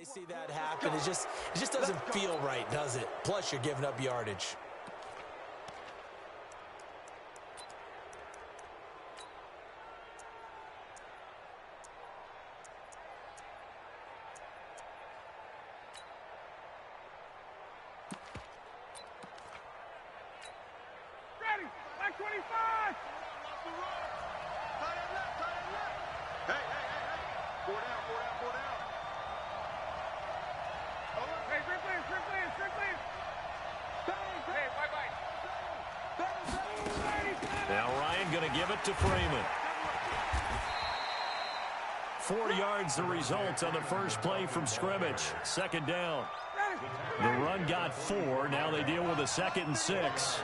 they see that happen, it just doesn't feel right, does it? Plus, you're giving up yardage. Now Ryan going to give it to Freeman. 4 yards the result on the first play from scrimmage. Second down. The run got 4. Now they deal with a 2nd and 6.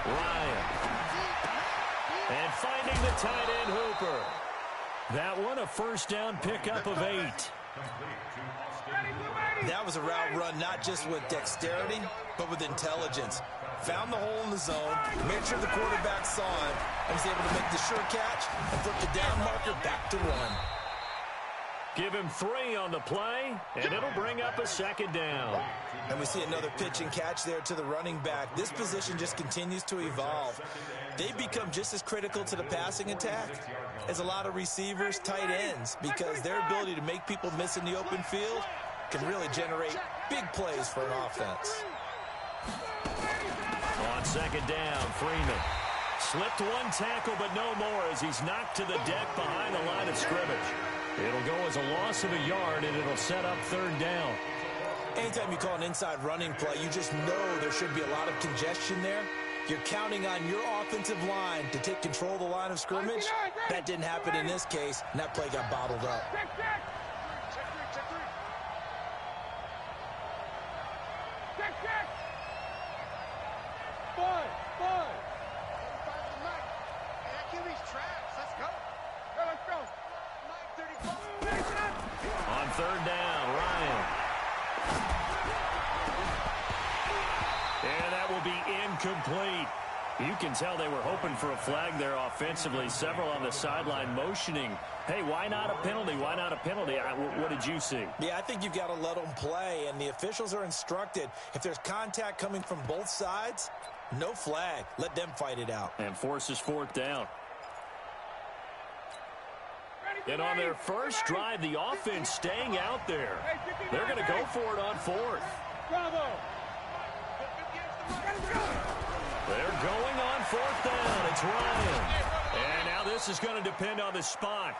Ryan. And finding the tight end Hooper. That one a first down pickup of 8. That was a route run not just with dexterity, but with intelligence. Found the hole in the zone, made sure the quarterback saw it, and was able to make the sure catch and flip the down marker back to run. Give him 3 on the play, and it'll bring up a 2nd down. And we see another pitch and catch there to the running back. This position just continues to evolve. They become just as critical to the passing attack as a lot of receivers, tight ends, because their ability to make people miss in the open field can really generate big plays for an offense. On 2nd down, Freeman. Slipped one tackle, but no more as he's knocked to the deck behind the line of scrimmage. It'll go as a loss of a yard, and it'll set up 3rd down. Anytime you call an inside running play, you just know there should be a lot of congestion there. You're counting on your offensive line to take control of the line of scrimmage. That didn't happen in this case, and that play got bottled up. On 3rd down, Ryan. And that will be incomplete. You can tell they were hoping for a flag there offensively. Several on the sideline motioning, hey, why not a penalty? Why not a penalty? What did you see? Yeah, I think you've got to let them play, and the officials are instructed. If there's contact coming from both sides, no flag. Let them fight it out. And forces 4th down. And on their first drive, the offense staying out there. They're going to go for it on 4th. Bravo! They're going on 4th down. It's Ryan. And now this is going to depend on the spot.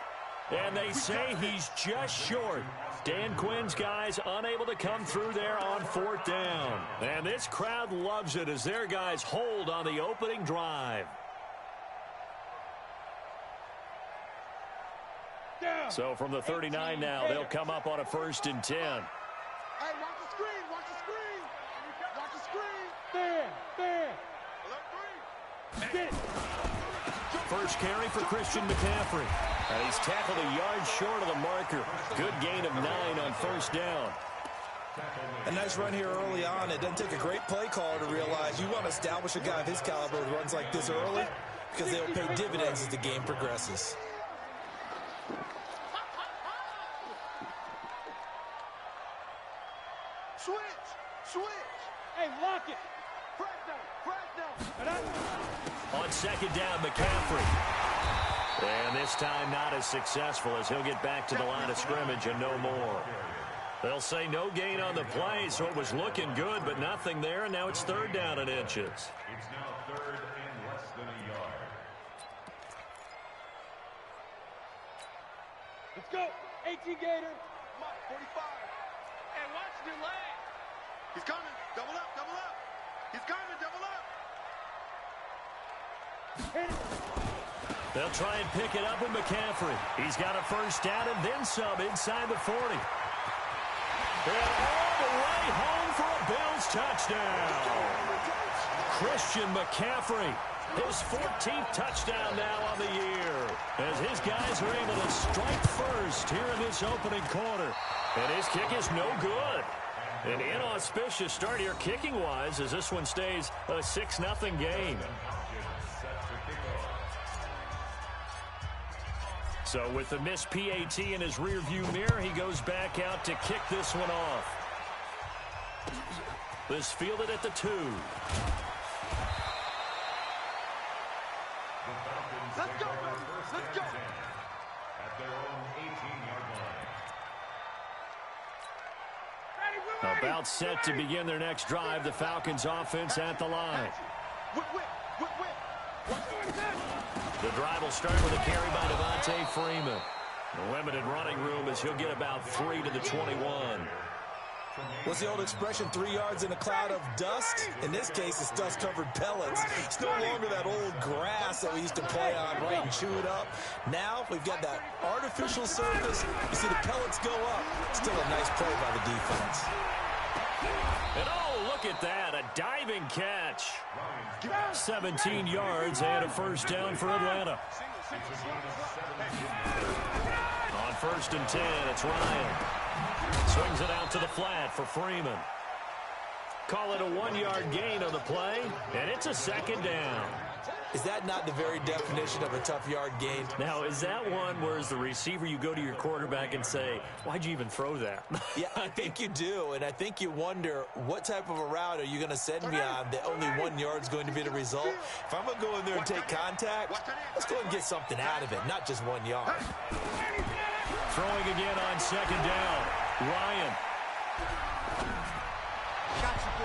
And they say he's just short. Dan Quinn's guys unable to come through there on 4th down. And this crowd loves it as their guys hold on the opening drive. So from the 39 now, they'll come up on a 1st and 10. Hey, watch the screen, watch the screen. Watch the screen. There. Get it. First carry for Christian McCaffrey. And he's tackled a yard short of the marker. Good gain of 9 on 1st down. A nice run here early on. It doesn't take a great play caller to realize you want to establish a guy of his caliber who runs like this early because they'll pay dividends as the game progresses. Switch. Hey, lock it. Fresno. On 2nd down, McCaffrey. And this time not as successful as he'll get back to the line of scrimmage and no more. They'll say no gain on the play, so it was looking good, but nothing there, and now it's 3rd down in inches. It's now 3rd and less than a yard. Let's go. 18 Gator. 45. And watch the delay. He's coming. Double up. He's coming. Double up. Hit it. They'll try and pick it up with McCaffrey. He's got a 1st down and then some inside the 40. And all the way home for a Bills touchdown. Christian McCaffrey, his 14th touchdown now on the year, as his guys are able to strike first here in this opening quarter. And his kick is no good. An inauspicious start here kicking-wise as this one stays a 6-0 game. So with the missed PAT in his rearview mirror, he goes back out to kick this one off. This fielded at the 2. Let's go, baby. Let's go. At their own 18-yard line. About set to begin their next drive. The Falcons offense at the line. The drive will start with a carry by Devontae Freeman. The limited running room as he'll get about 3 to the 21. What's the old expression, 3 yards in a cloud of dust? In this case, it's dust-covered pellets. It's no longer that old grass that we used to play on, right, and chew it up. Now we've got that artificial surface. You see the pellets go up. Still a nice play by the defense. And oh, look at that, a diving catch. 17 yards and a first down for Atlanta. On 1st and 10, it's Ryan. Swings it out to the flat for Freeman. Call it a 1-yard gain on the play, and it's a 2nd down. Is that not the very definition of a tough yard gain? Now, is that one where as the receiver you go to your quarterback and say, why'd you even throw that? Yeah, I think you do, and I think you wonder what type of a route are you going to send me on that only 1 yard's going to be the result? If I'm going to go in there and take contact, let's go and get something out of it, not just 1 yard. Throwing again on 2nd down. Ryan.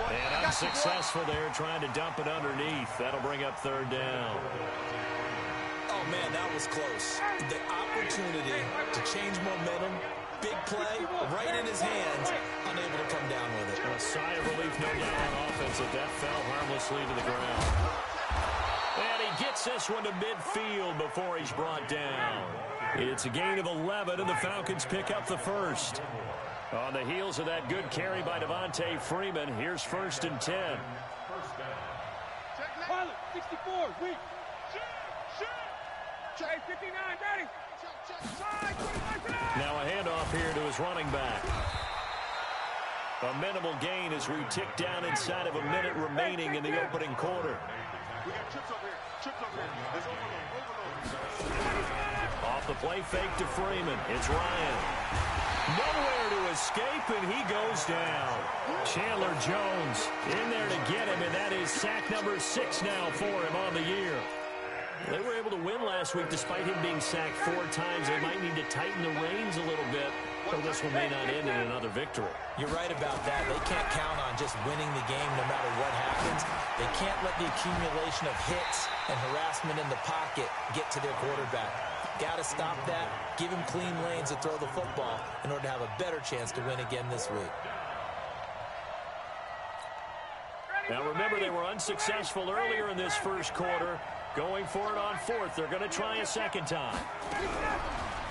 And unsuccessful there, trying to dump it underneath. That'll bring up 3rd down. Oh, man, that was close. The opportunity to change momentum, big play, right in his hands, unable to come down with it. A sigh of relief, no doubt, on offense, that fell harmlessly to the ground. And he gets this one to midfield before he's brought down. It's a gain of 11, and the Falcons pick up the 1st. On the heels of that good carry by Devontae Freeman, here's 1st and 10. Pilot, 64, weak. Check, 59, ready. Now a handoff here to his running back. A minimal gain as we tick down inside of a minute remaining in the opening quarter. We got chips over here. Chips over here. There's overload. Off the play fake to Freeman. It's Ryan. Nowhere to escape, and he goes down. Chandler Jones in there to get him, and that is sack number 6 now for him on the year. They were able to win last week despite him being sacked 4 times. They might need to tighten the reins a little bit, or this one may not end in another victory. You're right about that. They can't count on just winning the game no matter what happens. They can't let the accumulation of hits and harassment in the pocket get to their quarterback. Got to stop that, give him clean lanes to throw the football in order to have a better chance to win again this week. Now remember, they were unsuccessful earlier in this first quarter. Going for it on 4th. They're going to try a 2nd time.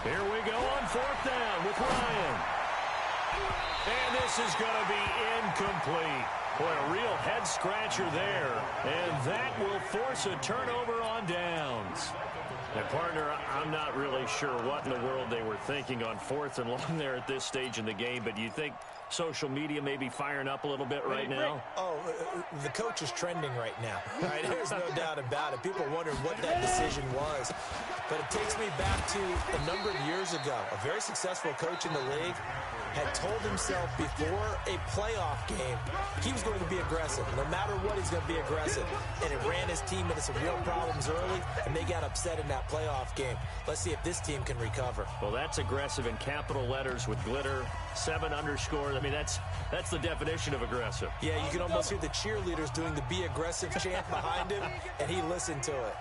Here we go on 4th down with Ryan. And this is going to be incomplete. Boy, a real head-scratcher there. And that will force a turnover on downs. And, partner, I'm not really sure what in the world they were thinking on 4th and long there at this stage in the game, but do you think social media may be firing up a little bit right now? Oh, the coach is trending right now. Right? There's no doubt about it. People are wondering what that decision was. But it takes me back to a number of years ago. A very successful coach in the league had told himself before a playoff game he was going to be aggressive. No matter what, he's going to be aggressive. And it ran his team into some real problems early, and they got upset in that playoff game. Let's see if this team can recover. Well, that's aggressive in capital letters with glitter, 7 underscores. I mean, that's the definition of aggressive. Yeah, you can almost hear the cheerleaders doing the be aggressive chant behind him, and he listened to it.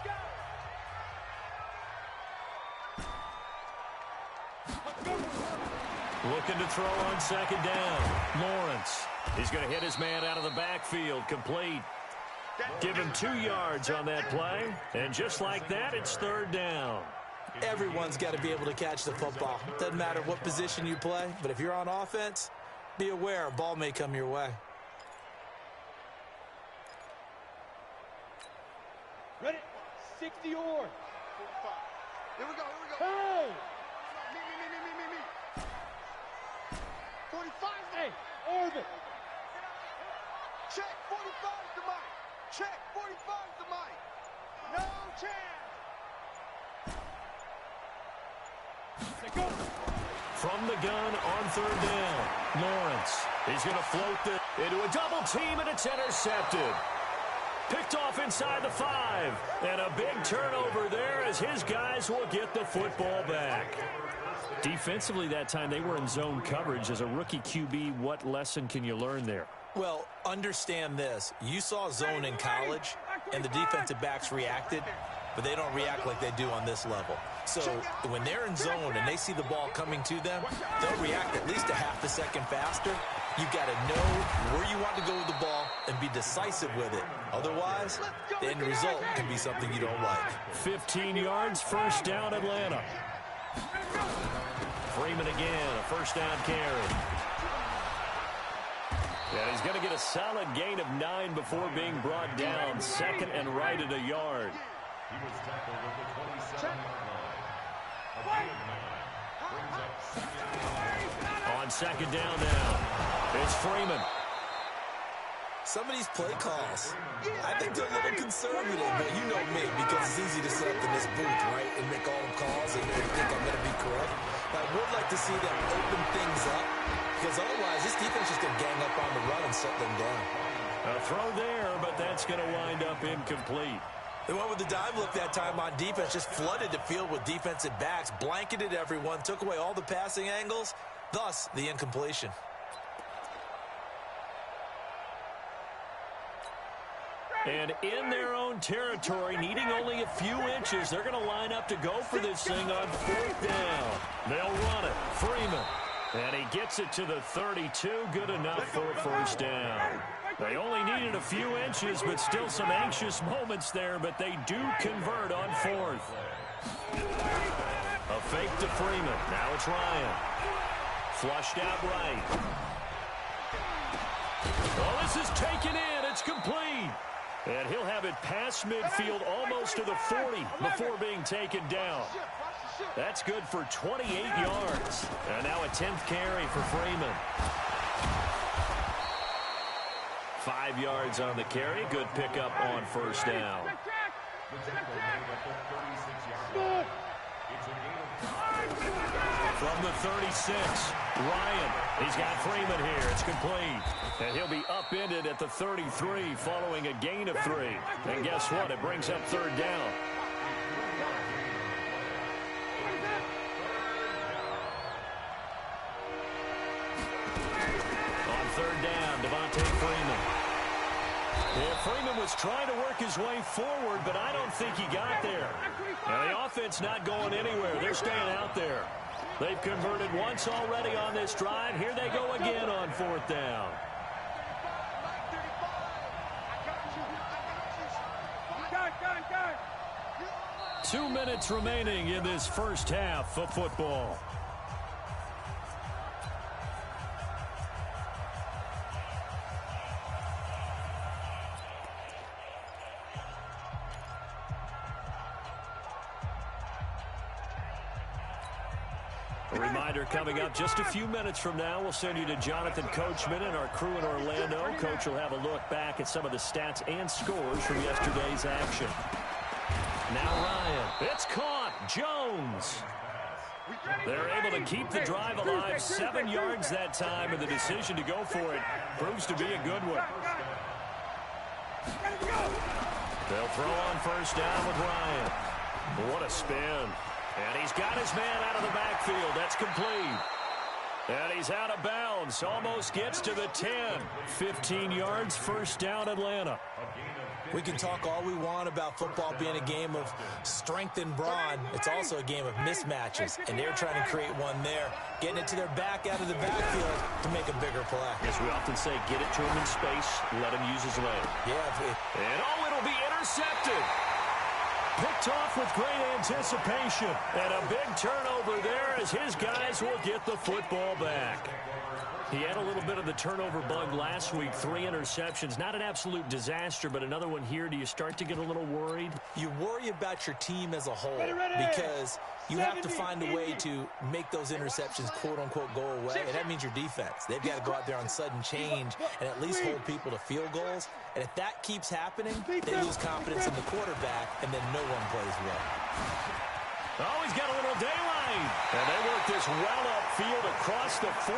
Looking to throw on 2nd down. Lawrence. He's going to hit his man out of the backfield. Complete. Give him 2 yards on that play. And just like that, it's 3rd down. Everyone's got to be able to catch the football. Doesn't matter what position you play, but if you're on offense, be aware a ball may come your way. Ready? 60 or. 45. Here we go. Hey! Me. 45. Hey, orbit. Check. 45 to Mike. Check. 45 to Mike. No chance. From the gun on third down, Lawrence. He's going to float into a double team, and it's intercepted. Picked off inside the 5. And a big turnover there as his guys will get the football back. Defensively that time, they were in zone coverage. As a rookie QB, what lesson can you learn there? Well, understand this. You saw zone in college, and the defensive backs reacted, but they don't react like they do on this level. So when they're in zone and they see the ball coming to them, they'll react at least a half a second faster. You've got to know where you want to go with the ball and be decisive with it. Otherwise, the end result can be something you don't like. 15 yards, first down, Atlanta. Freeman again, a first down carry. Yeah, he's going to get a solid gain of 9 before being brought down. Second and right at a yard. He was tackled at the 27-yard line. Brings up second down. On second down now, it's Freeman. Some of these play calls, I think they're a little conservative, but you know me, because it's easy to sit up in this booth, right, and make all the calls and think I'm going to be correct. But I would like to see them open things up, because otherwise this defense is going to gang up on the run and set them down. A throw there, but that's going to wind up incomplete. They went with the dive look that time on defense, just flooded the field with defensive backs, blanketed everyone, took away all the passing angles, thus the incompletion. And in their own territory, needing only a few inches, they're going to line up to go for this thing on fourth down. They'll run it. Freeman. And he gets it to the 32. Good enough for a first down. They only needed a few inches, but still some anxious moments there, but they do convert on fourth. A fake to Freeman. Now it's Ryan. Flushed out right. Oh, this is taken in. It's complete. And he'll have it past midfield almost to the 40 before being taken down. That's good for 28 yards. And now a 10th carry for Freeman. 5 yards on the carry. Good pickup on first down. From the 36, Ryan. He's got Freeman here. It's complete. And he'll be upended at the 33 following a gain of 3. And guess what? It brings up third down. On third down, Freeman. Yeah, Freeman was trying to work his way forward, but I don't think he got there. Now, the offense not going anywhere. They're staying out there. They've converted once already on this drive. Here they go again on fourth down. Go. 2 minutes remaining in this first half of football. A reminder coming up just a few minutes from now, we'll send you to Jonathan Coachman and our crew in Orlando. Coach will have a look back at some of the stats and scores from yesterday's action. Now Ryan. It's caught. Jones. They're able to keep the drive alive. 7 yards that time, and the decision to go for it proves to be a good one. They'll throw on first down with Ryan. What a spin. And he's got his man out of the backfield. That's complete. And he's out of bounds. Almost gets to the 10. 15 yards, first down, Atlanta. We can talk all we want about football being a game of strength and brawn. It's also a game of mismatches, and they're trying to create one there, getting it to their back out of the backfield to make a bigger play. As we often say, get it to him in space, let him use his leg. Yeah. And it'll be intercepted. Picked off with great anticipation. And a big turnover there as his guys will get the football back. He had a little bit of the turnover bug last week. 3 interceptions. Not an absolute disaster, but another one here. Do you start to get a little worried? You worry about your team as a whole because you have to find a way to make those interceptions, quote-unquote, go away. And that means your defense. They've got to go out there on sudden change and at least hold people to field goals. And if that keeps happening, they lose confidence in the quarterback, and then no one plays well. Oh, he's got a little daylight line. And they work this well upfield across the 45.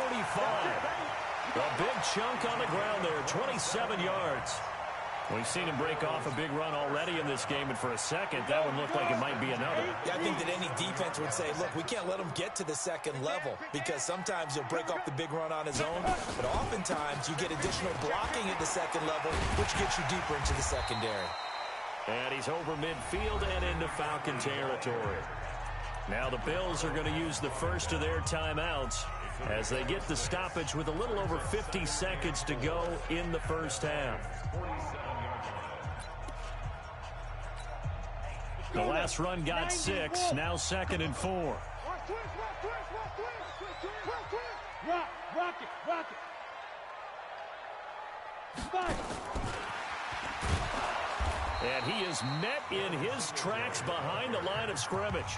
A big chunk on the ground there, 27 yards. We've seen him break off a big run already in this game, and for a second, that would look like it might be another. Yeah, I think that any defense would say, look, we can't let him get to the second level, because sometimes he'll break off the big run on his own, but oftentimes you get additional blocking at the second level, which gets you deeper into the secondary. And he's over midfield and into Falcon territory. Now the Bills are going to use the first of their timeouts as they get the stoppage with a little over 50 seconds to go in the first half. The last run got 6, now 2nd and 4. Rock it. Fight. And he is met in his tracks behind the line of scrimmage.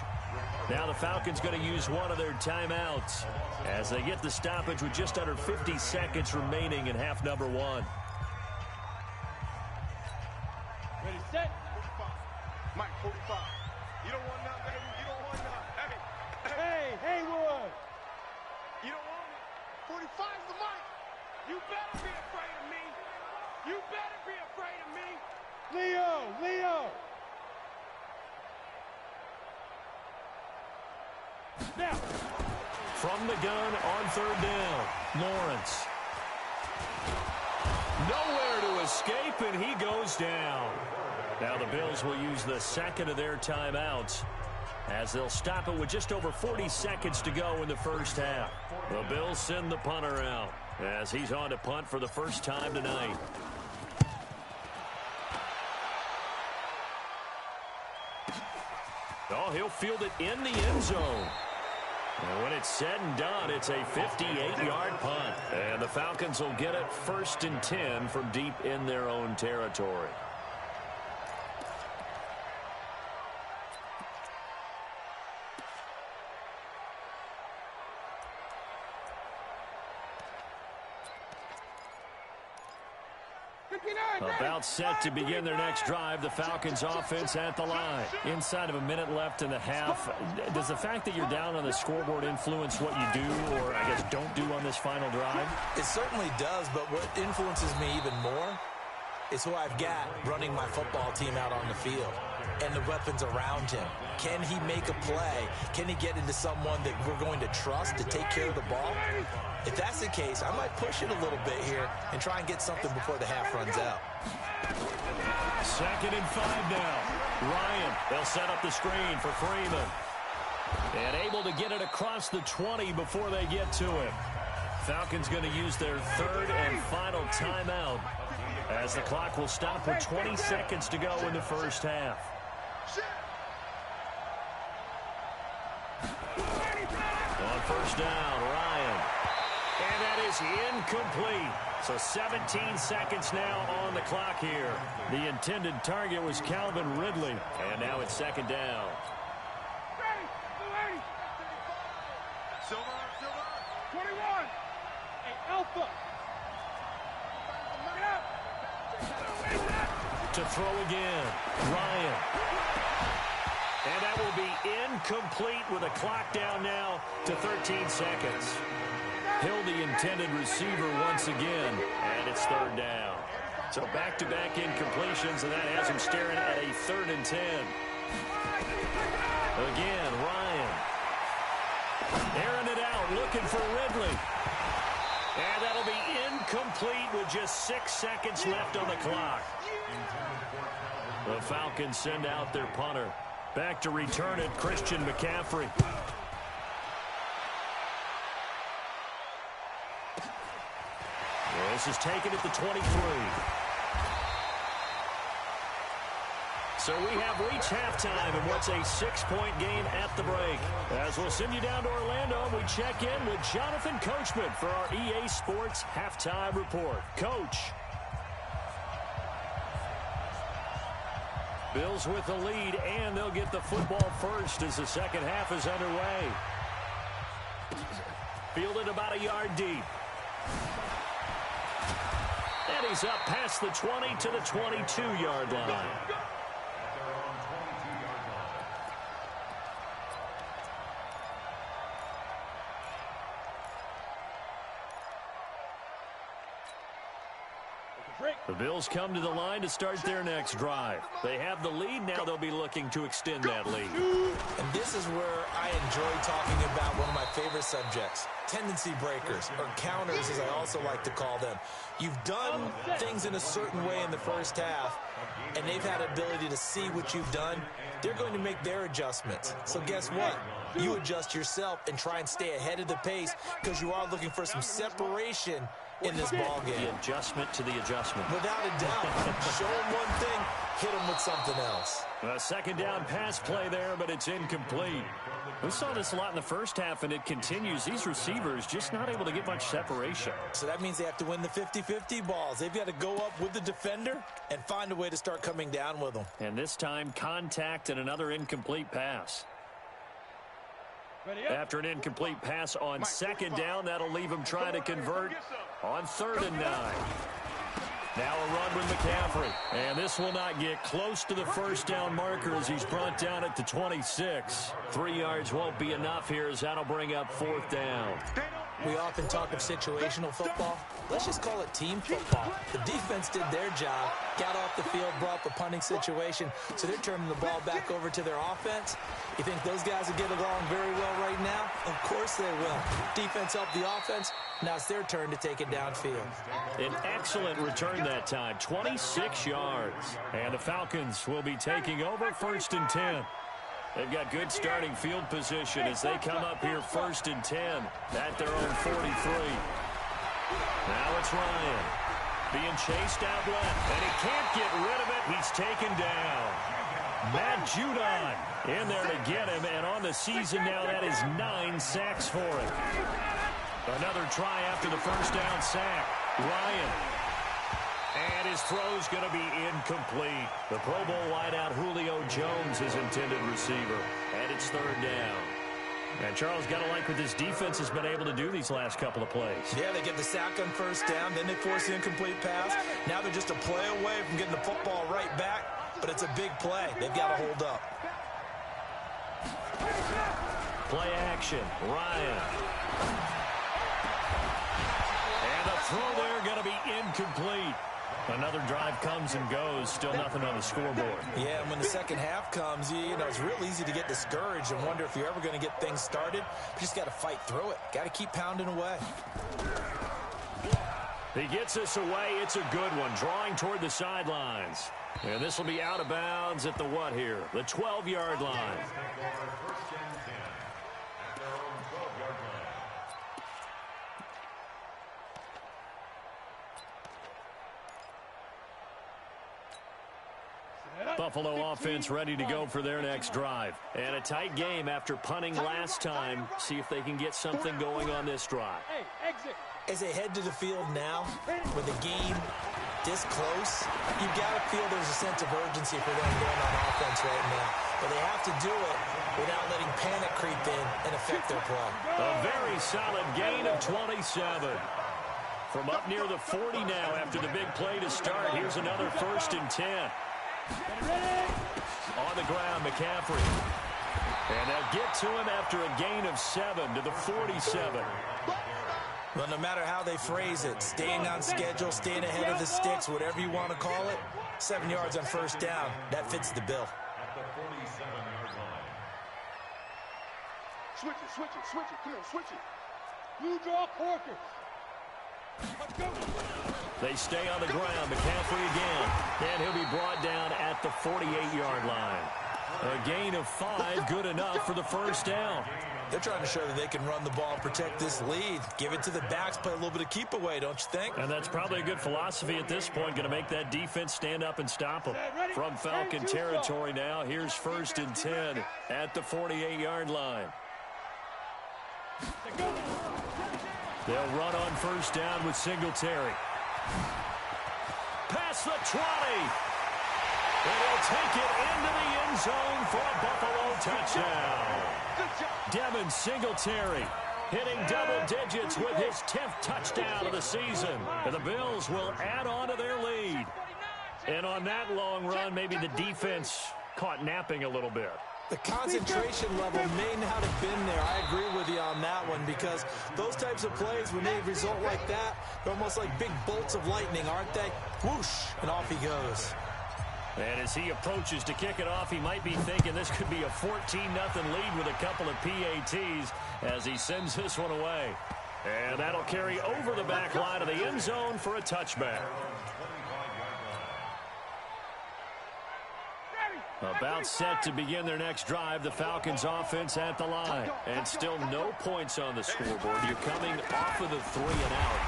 Now the Falcons going to use one of their timeouts as they get the stoppage with just under 50 seconds remaining in half number 1. Ready, set. 45. Mike, 45. You don't want none, baby. You don't want none. Hey, Haywood. You don't want it. 45's the mic. You better be afraid of me. You better be afraid of me. Leo. Now. From the gun on 3rd down, Lawrence. Nowhere to escape, and he goes down. Now the Bills will use the second of their timeouts as they'll stop it with just over 40 seconds to go in the first half. The Bills send the punter out as he's on to punt for the first time tonight. Oh, he'll field it in the end zone. And when it's said and done, it's a 58-yard punt. And the Falcons will get it 1st and 10 from deep in their own territory. About set to begin their next drive, the Falcons offense at the line. Inside of a minute left in the half, does the fact that you're down on the scoreboard influence what you do, or I guess don't do on this final drive? It certainly does, but what influences me even more is who I've got running my football team out on the field and the weapons around him. Can he make a play? Can he get into someone that we're going to trust to take care of the ball? If that's the case, I might push it a little bit here and try and get something before the half runs out. 2nd and 5 now. Ryan, they'll set up the screen for Freeman. And able to get it across the 20 before they get to him. Falcons going to use their 3rd and final timeout as the clock will stop with 20 seconds to go in the first half. On 1st down, Ryan. And that is incomplete. So 17 seconds now on the clock here. The intended target was Calvin Ridley. And now it's 2nd down. Silver. 21. Hey, Alpha. To throw again, Ryan. And that will be incomplete with a clock down now to 13 seconds. Hill, the intended receiver once again, and it's 3rd down. So back-to-back incompletions, and that has him staring at a 3rd and 10. Again, Ryan. Airing it out, looking for Ridley. And that'll be incomplete with just 6 seconds left on the clock. The Falcons send out their punter. Back to return it, Christian McCaffrey. This is taken at the 23. So we have reached halftime in what's a 6-point game at the break. As we'll send you down to Orlando, we check in with Jonathan Coachman for our EA Sports Halftime Report. Coach. Bills with the lead, and they'll get the football first as the second half is underway. Fielded about a yard deep. And he's up past the 20 to the 22-yard line. The Bills come to the line to start their next drive. They have the lead. Now they'll be looking to extend that lead. And this is where I enjoy talking about one of my favorite subjects, tendency breakers, or counters as I also like to call them. You've done things in a certain way in the first half, and they've had the ability to see what you've done. They're going to make their adjustments. So guess what? You adjust yourself and try and stay ahead of the pace because you are looking for some separation in this ball game. The adjustment to the adjustment. Without a doubt. Show them one thing, hit them with something else. A second down pass play there, but it's incomplete. We saw this a lot in the first half, and it continues. These receivers just not able to get much separation. So that means they have to win the 50-50 balls. They've got to go up with the defender and find a way to start coming down with them. And this time, contact and another incomplete pass. After an incomplete pass on second down, that'll leave him trying to convert on 3rd and 9. Now a run with McCaffrey. And this will not get close to the first down marker as he's brought down at the 26. 3 yards won't be enough here as that'll bring up 4th down. We often talk of situational football. Let's just call it team football. The defense did their job, got off the field, brought up a punting situation, so they're turning the ball back over to their offense. You think those guys will get along very well right now? Of course they will. Defense helped the offense. Now it's their turn to take it downfield. An excellent return that time, 26 yards. And the Falcons will be taking over 1st and 10. They've got good starting field position as they come up here 1st and 10 at their own 43. Now it's Ryan being chased out left, and he can't get rid of it. He's taken down. Matt Judon in there to get him, and on the season now, that is 9 sacks for him. Another try after the first down sack. Ryan. And his throw's going to be incomplete. The Pro Bowl wideout Julio Jones is intended receiver. And it's 3rd down. And Charles, got to like what this defense has been able to do these last couple of plays. Yeah, they get the sack on first down, then they force the incomplete pass. Now they're just a play away from getting the football right back, but it's a big play. They've got to hold up. Play action, Ryan. And the throw there going to be incomplete. Another drive comes and goes. Still nothing on the scoreboard. Yeah, and when the second half comes, you know, it's real easy to get discouraged and wonder if you're ever going to get things started. You just got to fight through it. Got to keep pounding away. He gets us away. It's a good one. Drawing toward the sidelines. And this will be out of bounds at the what here? The 12-yard line. Buffalo offense ready to go for their next drive. And a tight game after punting last time. See if they can get something going on this drive. As they head to the field now, with the game this close, you've got to feel there's a sense of urgency for them going on offense right now. But they have to do it without letting panic creep in and affect their play. A very solid gain of 27. From up near the 40 now after the big play to start. Here's another 1st and 10. On the ground, McCaffrey. And they'll get to him after a gain of 7 to the 47. Well, no matter how they phrase it, staying on schedule, staying ahead of the sticks, whatever you want to call it, 7 yards on first down, that fits the bill. At the 47-yard line. Switch it. Come on, switch it. You draw Corker. Let's go. They stay on the ground. McCaffrey again. And he'll be brought down at the 48-yard line. A gain of 5, good enough for the first down. They're trying to show that they can run the ball and protect this lead. Give it to the backs, play a little bit of keep away, don't you think? And that's probably a good philosophy at this point. Going to make that defense stand up and stop them. From Falcon territory now, here's 1st and 10 at the 48-yard line. They'll run on first down with Singletary. Past the 20. And he'll take it into the end zone for a Buffalo touchdown. Devin Singletary hitting double digits with his 10th touchdown of the season. And the Bills will add on to their lead. And on that long run, maybe the defense caught napping a little bit. The concentration level may not have been there. I agree with you on that one, because those types of plays, when they result like that, they're almost like big bolts of lightning, aren't they? Whoosh, and off he goes. And as he approaches to kick it off, he might be thinking this could be a 14-0 lead with a couple of PATs as he sends this one away. And that'll carry over the back line of the end zone for a touchback. About set to begin their next drive, the Falcons offense at the line. And still no points on the scoreboard. You're coming off of the 3 and out.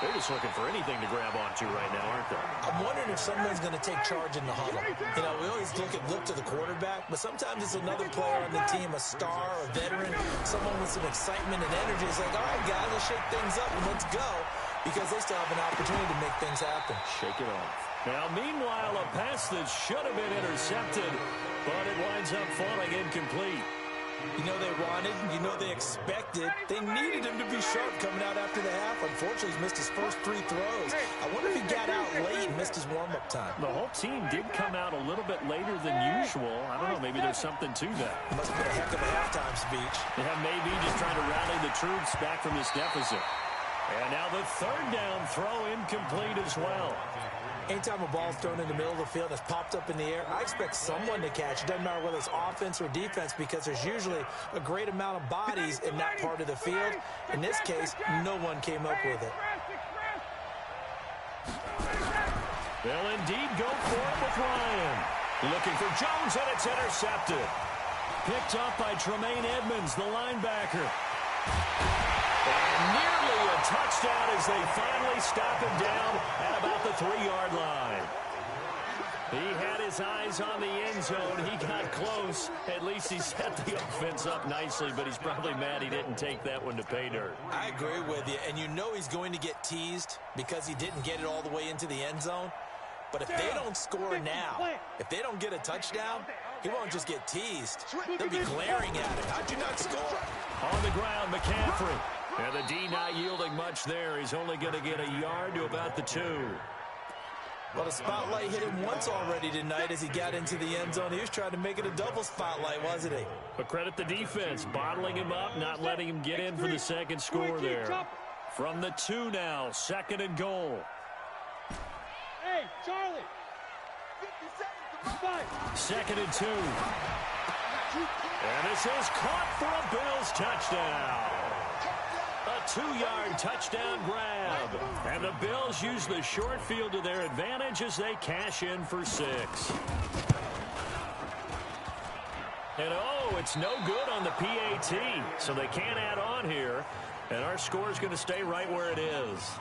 They're just looking for anything to grab onto right now, aren't they? I'm wondering if someone's going to take charge in the huddle. You know, we always look to the quarterback, but sometimes it's another player on the team, a star, a veteran, someone with some excitement and energy. It's like, all right, guys, let's shake things up and let's go, because they still have an opportunity to make things happen. Shake it off. Now, meanwhile, a pass that should have been intercepted, but it winds up falling incomplete. You know they wanted, you know they expected. They needed him to be sharp coming out after the half. Unfortunately, he's missed his first 3 throws. I wonder if he got out late and missed his warm-up time. The whole team did come out a little bit later than usual. I don't know, maybe there's something to that. Must have been a heck of a halftime speech. Yeah, maybe just trying to rally the troops back from this deficit. And now the 3rd down throw incomplete as well. Anytime a ball's thrown in the middle of the field that's popped up in the air, I expect someone to catch. It doesn't matter whether it's offense or defense, because there's usually a great amount of bodies in that part of the field. In this case, no one came up with it. They'll indeed go for it with Ryan. Looking for Jones, and it's intercepted. Picked up by Tremaine Edmonds, the linebacker. And nearly a touchdown as they finally stop him down at about the 3-yard line. He had his eyes on the end zone. He got close. At least he set the offense up nicely, but he's probably mad he didn't take that one to pay dirt. I agree with you, and you know he's going to get teased because he didn't get it all the way into the end zone. But if they don't score now, if they don't get a touchdown, he won't just get teased. They'll be glaring at him. How'd you not score? On the ground, McCaffrey. And the D not yielding much there. He's only going to get a yard to about the 2. Well, the spotlight hit him once already tonight as he got into the end zone. He was trying to make it a double spotlight, wasn't he? But credit the defense, bottling him up, not letting him get in for the second score there. From the 2 now, 2nd and goal. Hey, Charlie. 2nd and 2. And this is caught for a Bills touchdown. A 2-yard touchdown grab. And the Bills use the short field to their advantage as they cash in for 6. And oh, it's no good on the PAT. So they can't add on here. And our score is going to stay right where it is.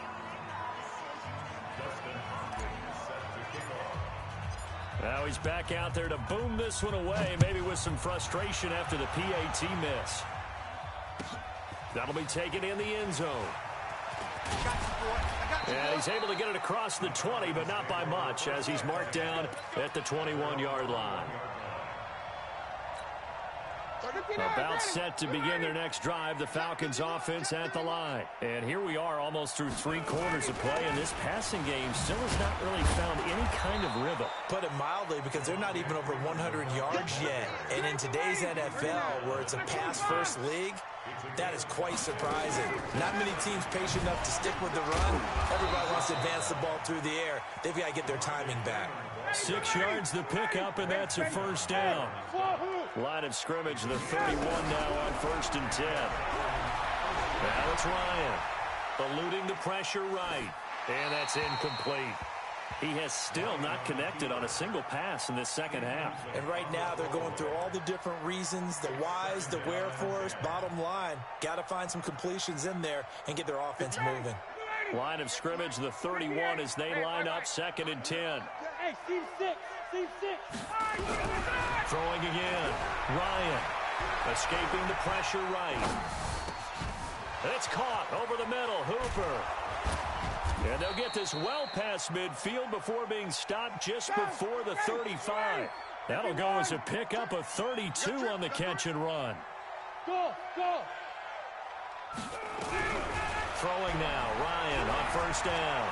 Now he's back out there to boom this one away, maybe with some frustration after the PAT miss. That'll be taken in the end zone. And he's able to get it across the 20, but not by much, as he's marked down at the 21-yard line. About set to begin their next drive, the Falcons offense at the line. And here we are almost through 3 quarters of play, and this passing game still has not really found any kind of rhythm. Put it mildly, because they're not even over 100 yards yet. And in today's NFL, where it's a pass-first league, that is quite surprising. Not many teams patient enough to stick with the run. Everybody wants to advance the ball through the air. They've got to get their timing back. 6 yards the pickup, and that's a 1st down. Line of scrimmage, the 31 now on 1st and 10. Now it's Ryan, eluding the pressure right, and that's incomplete. He has still not connected on a single pass in this second half. And right now they're going through all the different reasons, the whys, the wherefores. Bottom line, got to find some completions in there and get their offense moving. Line of scrimmage, the 31 as they line up 2nd and 10. Hey, C6. Throwing again. Ryan escaping the pressure right. It's caught over the middle. Hooper. And they'll get this well past midfield before being stopped just before the 35. That'll go as a pickup of 32 on the catch and run. Go. Throwing now. Ryan on 1st down.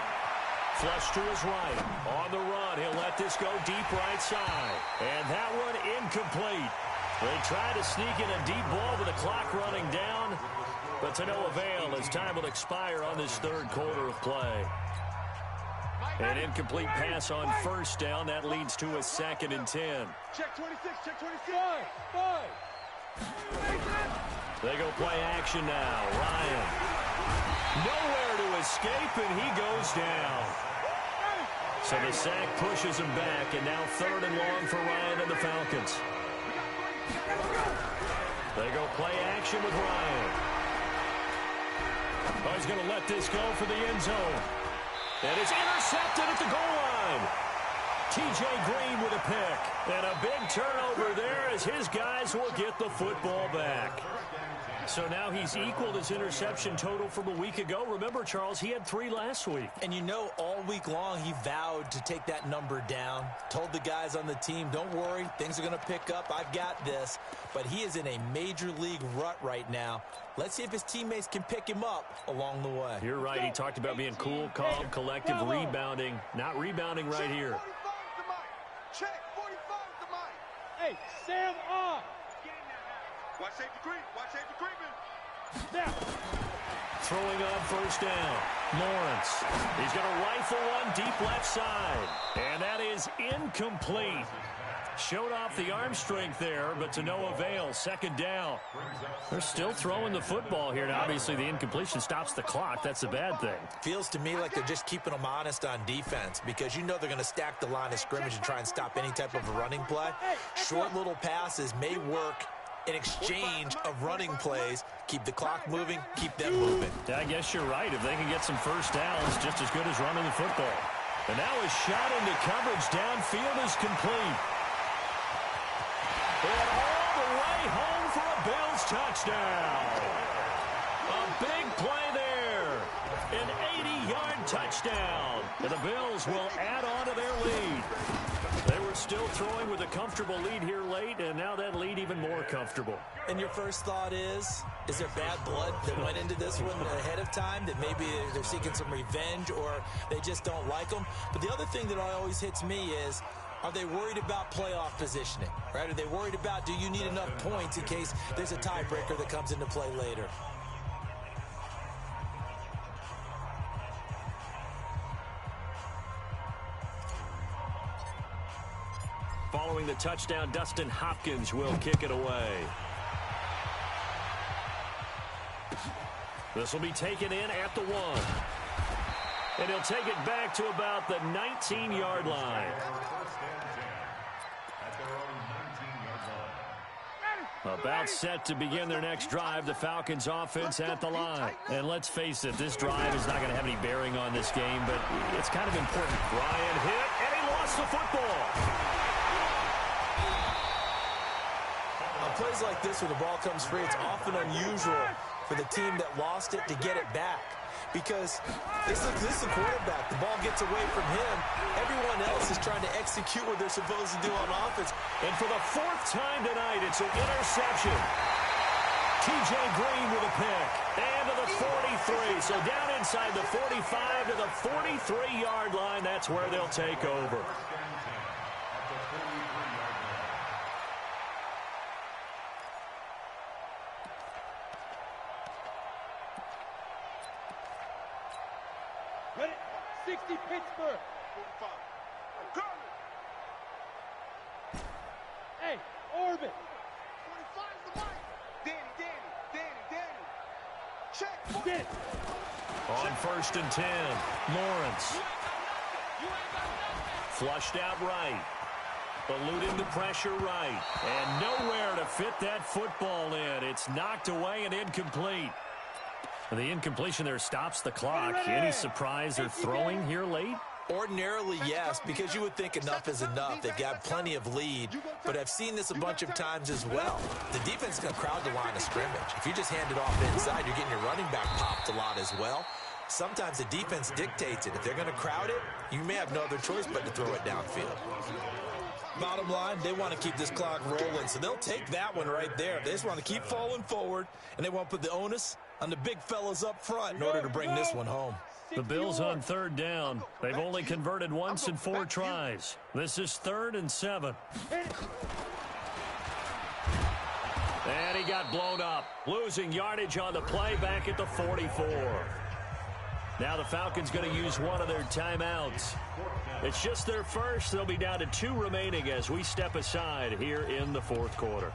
Flush to his right. On the run, he'll let this go deep right side. And that one incomplete. They try to sneak in a deep ball with the clock running down, but to no avail as time will expire on this third quarter of play. An incomplete pass on first down. That leads to a 2nd and 10. Check 26, check 26. They go play action now. Ryan. Nowhere to escape, and he goes down. So the sack pushes him back, and now 3rd and long for Ryan and the Falcons. They go play action with Ryan. Oh, he's going to let this go for the end zone. And it's intercepted at the goal line. T.J. Green with a pick. And a big turnover there as his guys will get the football back. So now he's equaled his interception total from a week ago. Remember, Charles, he had 3 last week. And you know, all week long, he vowed to take that number down. Told the guys on the team, don't worry, things are going to pick up. I've got this. But he is in a major league rut right now. Let's see if his teammates can pick him up along the way. You're right. He talked about being cool, calm, collective, rebounding. Not rebounding right here. Check 45's the mic. Hey, Sam on. Watch safety creep. Watch safety creeping. Now. Throwing on first down. Lawrence. He's going to rifle one deep left side. And that is incomplete. Showed off the arm strength there, but to no avail. 2nd down. They're still throwing the football here. Now, obviously, the incompletion stops the clock. That's a bad thing. Feels to me like they're just keeping them honest on defense because you know they're going to stack the line of scrimmage and try and stop any type of a running play. Short little passes may work in exchange of running plays. Keep the clock moving, keep them moving. I guess you're right. If they can get some first downs, just as good as running the football. And now a shot into coverage downfield is complete. And all the way home for a Bills touchdown. A big play there. An 80-yard touchdown. And the Bills will add on to their lead. They were still throwing with a comfortable lead here late, and now that lead even more comfortable. And your first thought is there bad blood that went into this one ahead of time, that maybe they're seeking some revenge or they just don't like them? But the other thing that always hits me is, are they worried about playoff positioning, right? Are they worried about, do you need enough points in case there's a tiebreaker that comes into play later? Following the touchdown, Dustin Hopkins will kick it away. This will be taken in at the 1. And he'll take it back to about the 19-yard line. About set to begin their next drive, the Falcons offense at the line. And let's face it, this drive is not going to have any bearing on this game, but it's kind of important. Ryan hit, and he lost the football. On plays like this where the ball comes free, it's often unusual for the team that lost it to get it back. Because this is the quarterback. The ball gets away from him. Everyone else is trying to execute what they're supposed to do on offense. And for the 4th time tonight, it's an interception. T.J. Green with a pick. And to the 43. So down inside the 45 to the 43-yard line. That's where they'll take over. Ready? 60 Pittsburgh. 45. I'm coming. Hey, Orbit. 45's the mic. Danny. Check. Get. On 1st and 10, Lawrence. Flushed out right. Eluding the pressure right. And nowhere to fit that football in. It's knocked away and incomplete. And the incompletion there stops the clock. Any surprise they're throwing here late? Ordinarily, yes, because you would think enough is enough. They've got plenty of lead, but I've seen this a bunch of times as well. The defense is going to crowd the line of scrimmage. If you just hand it off inside, you're getting your running back popped a lot as well. Sometimes the defense dictates it. If they're going to crowd it, you may have no other choice but to throw it downfield. Bottom line, they want to keep this clock rolling, so they'll take that one right there. They just want to keep falling forward, and they want to put the onus on the big fellas up front in order to bring this one home. The Bills on 3rd down. They've only converted once in 4 tries. This is 3rd and 7. And he got blown up, losing yardage on the play back at the 44. Now the Falcons going to use one of their timeouts. It's just their first. They'll be down to 2 remaining as we step aside here in the fourth quarter.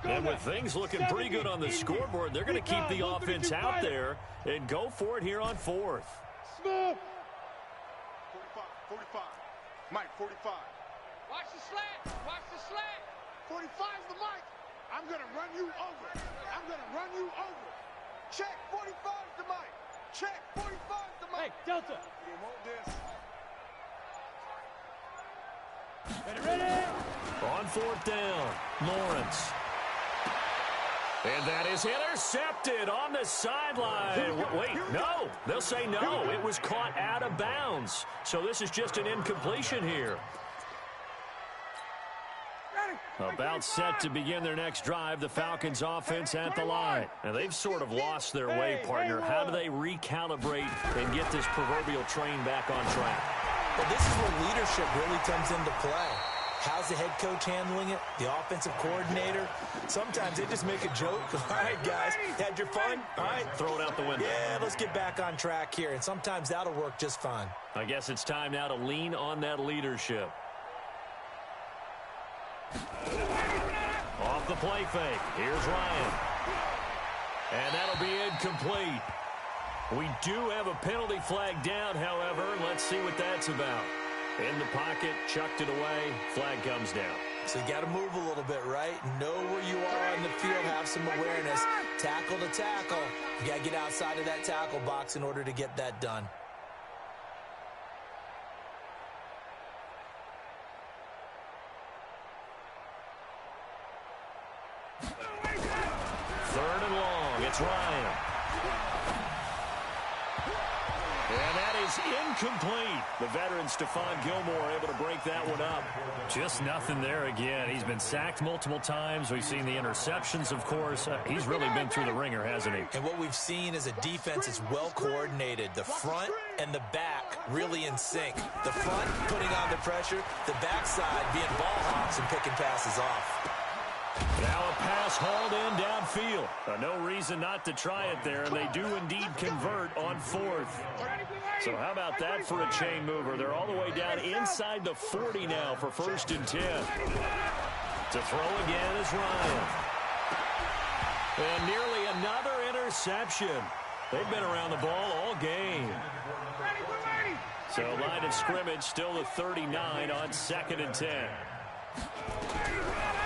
And with things looking pretty good on the scoreboard, they're going to keep the offense out there and go for it here on fourth. Smith. 45. Mike, 45. Watch the slant. Watch the slant. 45's the Mike. I'm going to run you over. I'm going to run you over. Check. 45's the Mike. Check. 45's the Mike. Hey, Delta. You want this. Ready? On fourth down, Lawrence. And that is intercepted on the sideline. Wait, no. They'll say no. It was caught out of bounds. So this is just an incompletion here. About set to begin their next drive, the Falcons offense at the line. And they've sort of lost their way, partner. How do they recalibrate and get this proverbial train back on track? Well, this is where leadership really comes into play. How's the head coach handling it? The offensive coordinator? Sometimes they just make a joke. All right, guys, had your fun? All right, throw it out the window. Yeah, let's get back on track here. And sometimes that'll work just fine. I guess it's time now to lean on that leadership. Off the play fake. Here's Ryan. And that'll be incomplete. We do have a penalty flag down, however. Let's see what that's about. In the pocket, chucked it away, flag comes down. So you got to move a little bit, right? Know where you are on the field, have some awareness. Tackle to tackle. You got to get outside of that tackle box in order to get that done. Third and long, it's Ryan. And that is incomplete. The veteran Stephon Gilmore able to break that one up. Just nothing there again. He's been sacked multiple times. We've seen the interceptions, of course. He's really been through the ringer, hasn't he? And what we've seen is a defense that's well coordinated. The front and the back really in sync. The front putting on the pressure, the backside being ball hawks and picking passes off. Now a pass hauled in downfield. No reason not to try it there, and they do indeed convert on fourth. So how about that for a chain mover? They're all the way down inside the 40 now for 1st and 10. To throw again is Ryan. And nearly another interception. They've been around the ball all game. So line of scrimmage still the 39 on 2nd and 10.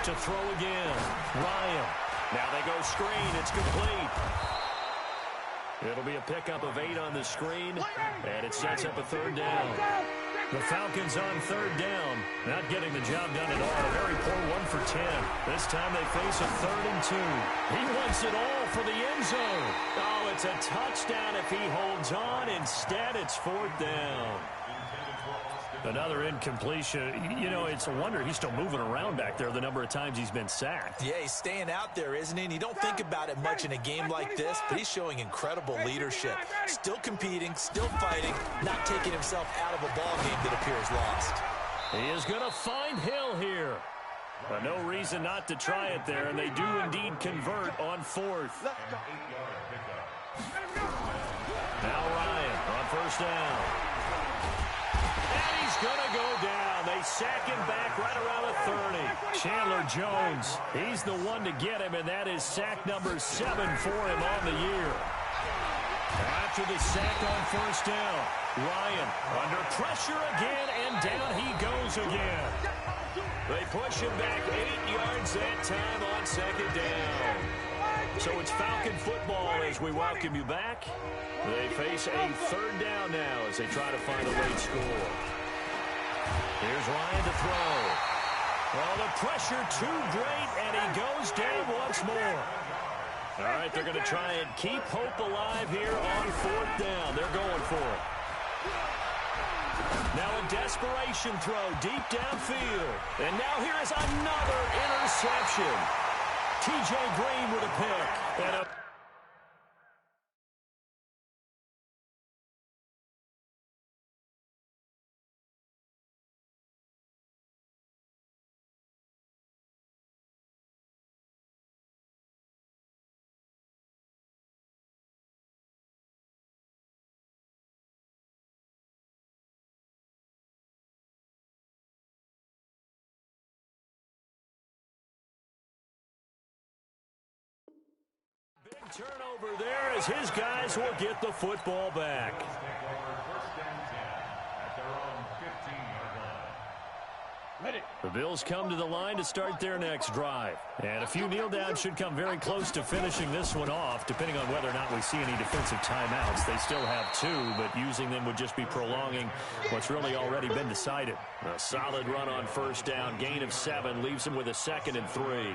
To throw again, Ryan. Now they go screen. It's complete. It'll be a pickup of 8 on the screen, and it sets up a 3rd down. The Falcons on 3rd down, not getting the job done at all. A very poor 1 for 10. This time they face a 3rd and 2. He wants it all for the end zone. Oh, it's a touchdown if he holds on. Instead, it's 4th down. Another incompletion. You know, it's a wonder he's still moving around back there the number of times he's been sacked. Yeah, he's staying out there, isn't he? And you don't think about it much in a game like this, but he's showing incredible leadership. Still competing, still fighting, not taking himself out of a ball game that appears lost. He is going to find Hill here. But no reason not to try it there, and they do indeed convert on 4th. Now Ryan on 1st down. Going to go down. They sack him back right around the 30. Chandler Jones, he's the one to get him, and that is sack number 7 for him on the year. After the sack on 1st down, Ryan under pressure again, and down he goes again. They push him back 8 yards that time on 2nd down. So it's Falcon football as we welcome you back. They face a 3rd down now as they try to find a late score. Here's Ryan to throw. Well, the pressure too great, and he goes down once more. All right, they're going to try and keep hope alive here on 4th down. They're going for it. Now a desperation throw deep downfield. And now here is another interception. T.J. Green with a pick. And a Turnover there as his guys will get the football back. The Bills come to the line to start their next drive. And a few kneel downs should come very close to finishing this one off, depending on whether or not we see any defensive timeouts. They still have 2, but using them would just be prolonging what's really already been decided. A solid run on first down, gain of 7, leaves them with a 2nd and 3.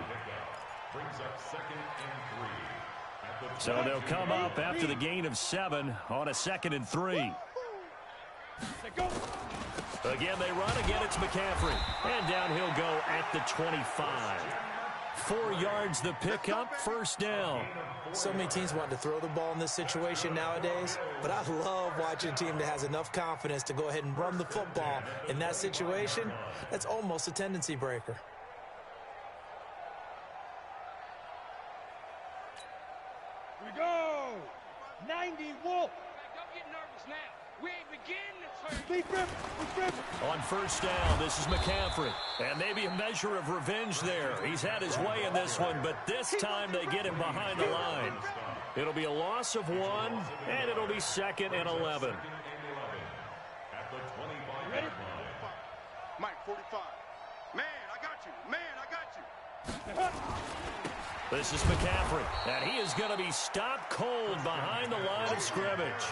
So they'll come up after the gain of 7 on a 2nd and 3. Again, they run. Again, it's McCaffrey. And down he'll go at the 25. 4 yards the pickup, first down. So many teams want to throw the ball in this situation nowadays, but I love watching a team that has enough confidence to go ahead and run the football in that situation. That's almost a tendency breaker. Here we go. 90 Wolf. Don't get nervous now. We ain't beginning to turn. Big rip. On first down, this is McCaffrey. And maybe a measure of revenge there. He's had his way in this one, but this time they get him behind the line. It'll be a loss of 1, and it'll be 2nd and 11. Ready? Mike, 45. Man, I got you. This is McCaffrey, and he is going to be stopped cold behind the line of scrimmage.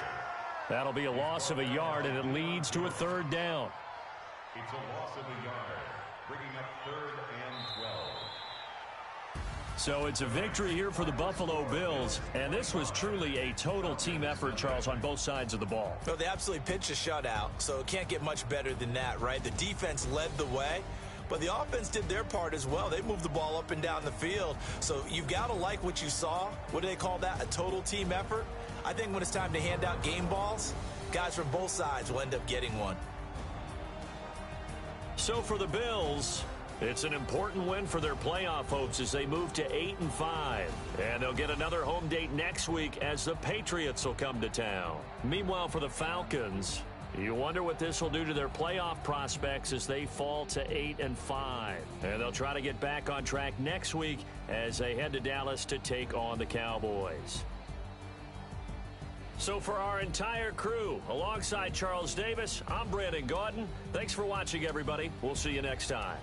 That'll be a loss of a yard, and it leads to a 3rd down. It's a loss of a yard, bringing up 3rd and 12. So it's a victory here for the Buffalo Bills, and this was truly a total team effort, Charles, on both sides of the ball. Well, they absolutely pitched a shutout, so it can't get much better than that, right? The defense led the way, but the offense did their part as well. They moved the ball up and down the field, so you've got to like what you saw. What do they call that? A total team effort? I think when it's time to hand out game balls, guys from both sides will end up getting one. So for the Bills, it's an important win for their playoff hopes as they move to 8-5. And they'll get another home date next week as the Patriots will come to town. Meanwhile, for the Falcons, you wonder what this will do to their playoff prospects as they fall to 8-5. And they'll try to get back on track next week as they head to Dallas to take on the Cowboys. So for our entire crew, alongside Charles Davis, I'm Brandon Gaudin. Thanks for watching, everybody. We'll see you next time.